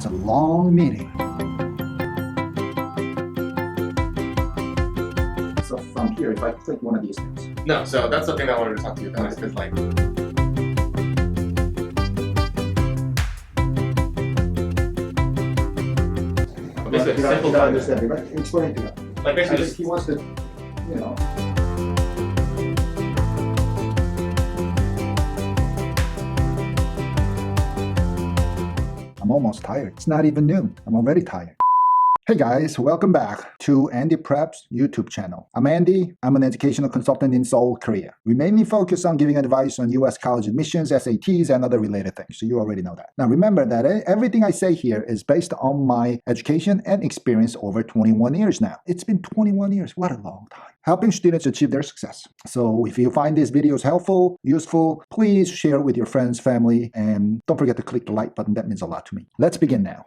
it's a long meeting. So from here, if I click one of these things. No, so that's the thing I wanted to talk to you about is because like basically simple I understand, right? Explain to him. like basically I just think he wants to, you know. I'm almost tired. It's not even noon. I'm already tired. Hey guys, welcome back to Andyprep's YouTube channel. I'm Andy. I'm an educational consultant in Seoul, Korea. We mainly focus on giving advice on US college admissions, SATs, and other related things, so you already know that. Now remember that everything I say here is based on my education and experience over 21 years now. It's been 21 years. What a long time. Helping students achieve their success. So if you find these videos helpful, useful, please share it with your friends, family, and don't forget to click the like button. That means a lot to me. Let's begin now.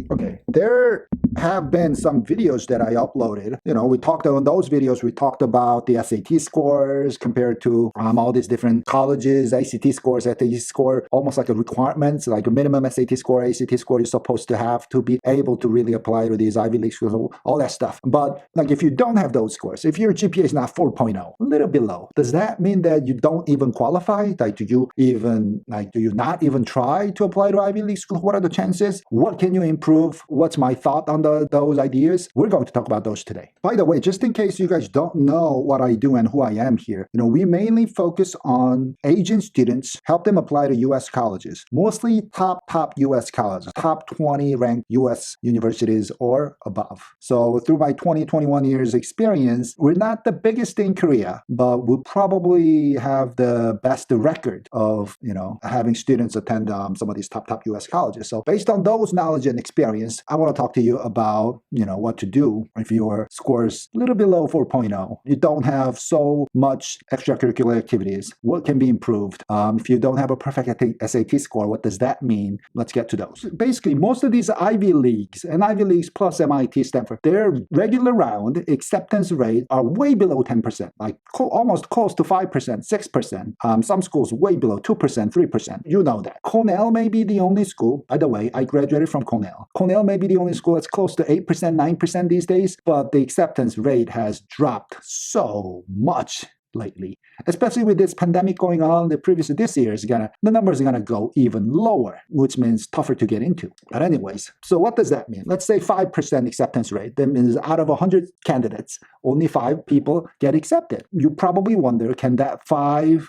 Okay, there have been some videos that I uploaded. You know, we talked on those videos, we talked about the SAT scores compared to all these different colleges, ACT scores, SAT score, almost like a requirements, like a minimum SAT score, ACT score you're supposed to have to be able to really apply to these Ivy League schools, all that stuff. But like if you don't have those scores, if your GPA is not 4.0, a little below, does that mean that you don't even qualify? Like do you not even try to apply to Ivy League school? What are the chances? What can you improve? What's my thought on those ideas? We're going to talk about those today. By the way, just in case you guys don't know what I do and who I am here, you know, we mainly focus on Asian students, help them apply to US colleges, mostly top US colleges, top 20 ranked US universities or above. So through my 21 years experience, we're not the biggest in Korea, but we probably have the best record of, you know, having students attend some of these top US colleges. So based on those knowledge and experience, I want to talk to you about, you know, what to do if your score's a little below 4.0. You don't have so much extracurricular activities. What can be improved? If you don't have a perfect SAT score, what does that mean? Let's get to those. Basically, most of these Ivy Leagues and Ivy Leagues plus MIT, Stanford, their regular round acceptance rate are way below 10%, like almost close to 5%, 6%. Some schools way below 2%, 3%. You know that. Cornell may be the only school. By the way, I graduated from Cornell. Cornell may be the only school that's close to 8%, 9% these days, but the acceptance rate has dropped so much lately, especially with this pandemic going on. This year the numbers are gonna go even lower, which means tougher to get into. But anyways, so what does that mean? Let's say 5% acceptance rate. That means out of 100 candidates, only 5 people get accepted. You probably wonder, can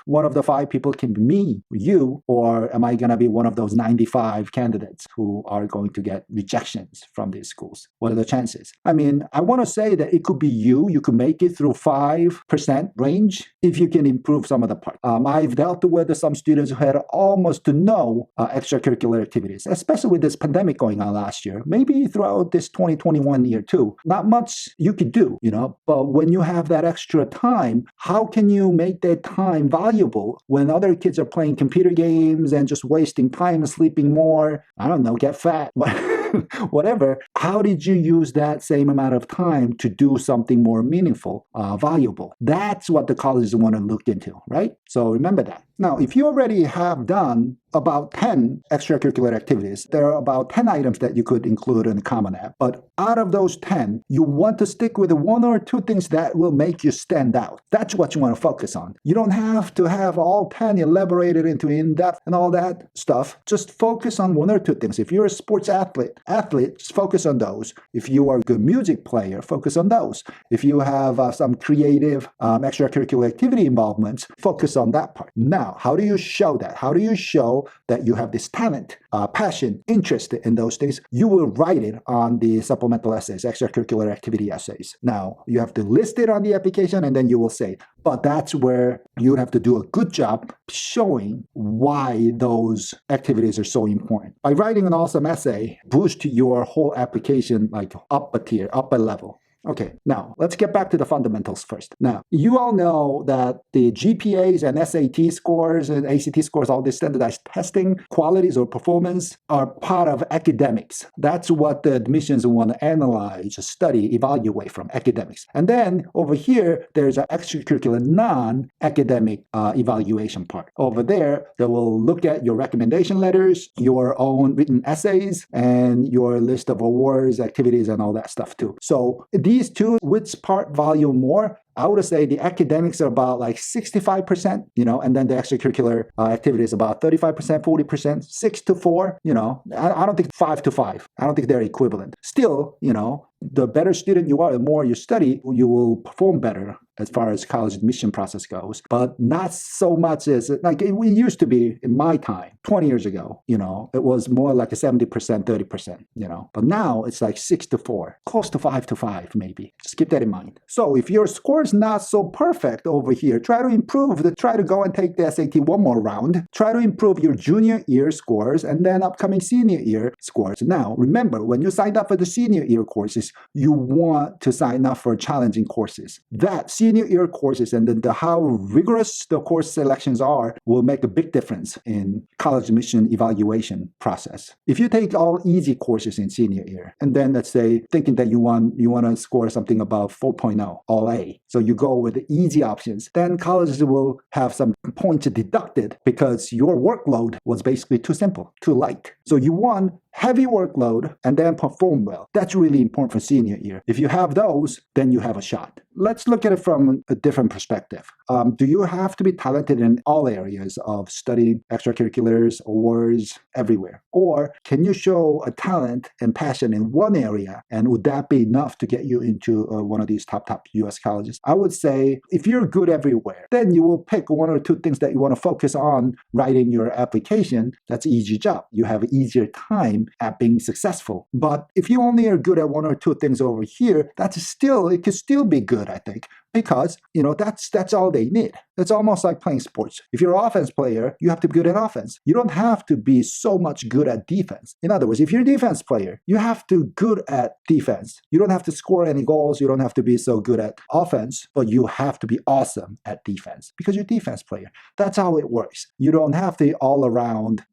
one of the 5 people can be me, you, or am I gonna be one of those 95 candidates who are going to get rejections from these schools? What are the chances? I mean, I wanna say that it could be you could make it through 5% range if you can improve some of the parts. I've dealt with some students who had almost no extracurricular activities, especially with this pandemic going on last year, maybe throughout this 2021 year too. Not much you could do, you know, but when you have that extra time, how can you make that time valuable when other kids are playing computer games and just wasting time and sleeping more? I don't know, get fat. Whatever. How did you use that same amount of time to do something more meaningful, valuable? That's what the colleges want to look into, right? So remember that. Now, if you already have done about 10 extracurricular activities, there are about 10 items that you could include in the Common App. But out of those 10, you want to stick with 1 or 2 things that will make you stand out. That's what you want to focus on. You don't have to have all 10 elaborated into in-depth and all that stuff. Just focus on 1 or 2 things. If you're a sports athlete, just focus on those. If you are a good music player, focus on those. If you have some creative extracurricular activity involvements, focus on that part. Now, how do you show that? How do you show that you have this talent, passion, interest in those things? You will write it on the supplemental essays, extracurricular activity essays. Now, you have to list it on the application and then you will say, but that's where you have to do a good job showing why those activities are so important. By writing an awesome essay, boost your whole application like up a tier, up a level. Okay, now let's get back to the fundamentals first. Now, you all know that the GPAs and SAT scores and ACT scores, all this standardized testing qualities or performance are part of academics. That's what the admissions want to analyze, study, evaluate from academics. And then over here, there's an extracurricular non-academic evaluation part. Over there, they will look at your recommendation letters, your own written essays, and your list of awards, activities, and all that stuff too. So these two, which part value more? I would say the academics are about like 65%, and then the extracurricular activities about 35%, 40%, 6 to 4, I don't think 5 to 5. I don't think they're equivalent. Still, the better student you are, the more you study, you will perform better as far as college admission process goes, but not so much as like it used to be in my time, 20 years ago, it was more like a 70%, 30%, but now it's like 6 to 4, close to 5 to 5, maybe. Just keep that in mind. So if your score is not so perfect over here, try to improve, try to go and take the SAT one more round, try to improve your junior year scores and then upcoming senior year scores. Now, remember, when you signed up for the senior year courses, you want to sign up for challenging courses. That senior year courses and then how rigorous the course selections are will make a big difference in college admission evaluation process. If you take all easy courses in senior year, and then let's say thinking that you want to score something about 4.0, all A, so you go with the easy options, then colleges will have some points deducted because your workload was basically too simple, too light. So you want heavy workload and then perform well. That's really important for senior year. If you have those, then you have a shot. Let's look at it from a different perspective. Do you have to be talented in all areas of studying, extracurriculars, awards, everywhere? Or can you show a talent and passion in one area, and would that be enough to get you into one of these top US colleges? I would say if you're good everywhere, then you will pick one or two things that you want to focus on writing your application. That's an easy job. You have an easier time at being successful. But if you only are good at one or two things over here, it could still be good, I think. Because, that's all they need. It's almost like playing sports. If you're an offense player, you have to be good at offense. You don't have to be so much good at defense. In other words, if you're a defense player, you have to be good at defense. You don't have to score any goals. You don't have to be so good at offense, but you have to be awesome at defense because you're a defense player. That's how it works. You don't have to all around,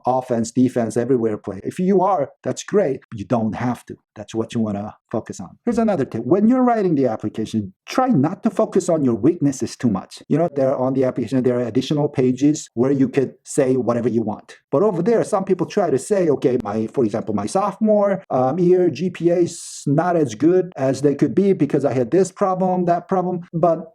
offense, defense, everywhere play. If you are, that's great, but you don't have to. That's what you want to focus on. Here's another tip. When you're writing the application, try not to focus on your weaknesses too much. There on the application, there are additional pages where you could say whatever you want. But over there, some people try to say, okay, for example, my sophomore year GPA is not as good as they could be because I had this problem, that problem. But,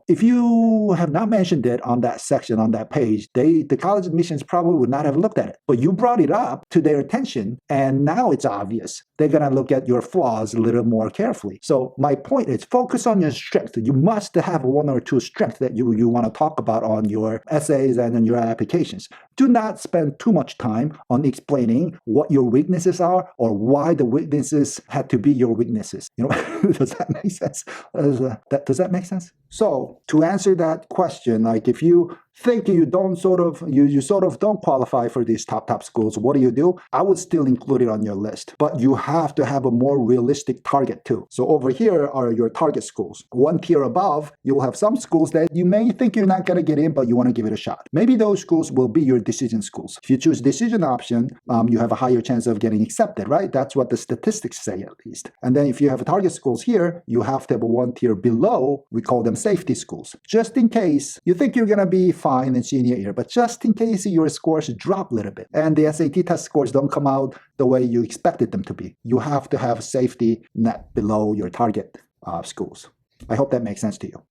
if you have not mentioned it on that section, on that page, the college admissions probably would not have looked at it. But you brought it up to their attention, and now it's obvious. They're going to look at your flaws a little more carefully. So my point is focus on your strengths. You must have one or two strengths that you want to talk about on your essays and on your applications. Do not spend too much time on explaining what your weaknesses are or why the weaknesses had to be your weaknesses. Does that make sense? Does that make sense? So to answer that question, like if you think you don't you don't qualify for these top schools, what do? I would still include it on your list, but you have to have a more realistic target too. So over here are your target schools. One tier above, you will have some schools that you may think you're not going to get in, but you want to give it a shot. Maybe those schools will be your decision schools. If you choose decision option, you have a higher chance of getting accepted, right? That's what the statistics say at least. And then if you have target schools here, you have to have a one tier below. We call them safety schools. Just in case you think you're going to be fine in senior year, but just in case your scores drop a little bit and the SAT test scores don't come out the way you expected them to be, you have to have a safety net below your target schools. I hope that makes sense to you.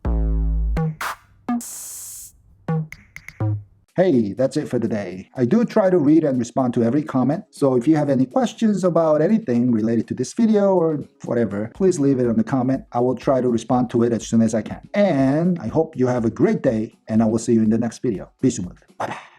Hey, that's it for today. I do try to read and respond to every comment, so if you have any questions about anything related to this video or whatever, please leave it in the comment. I will try to respond to it as soon as I can. And I hope you have a great day, and I will see you in the next video. Be smooth. Bye-bye.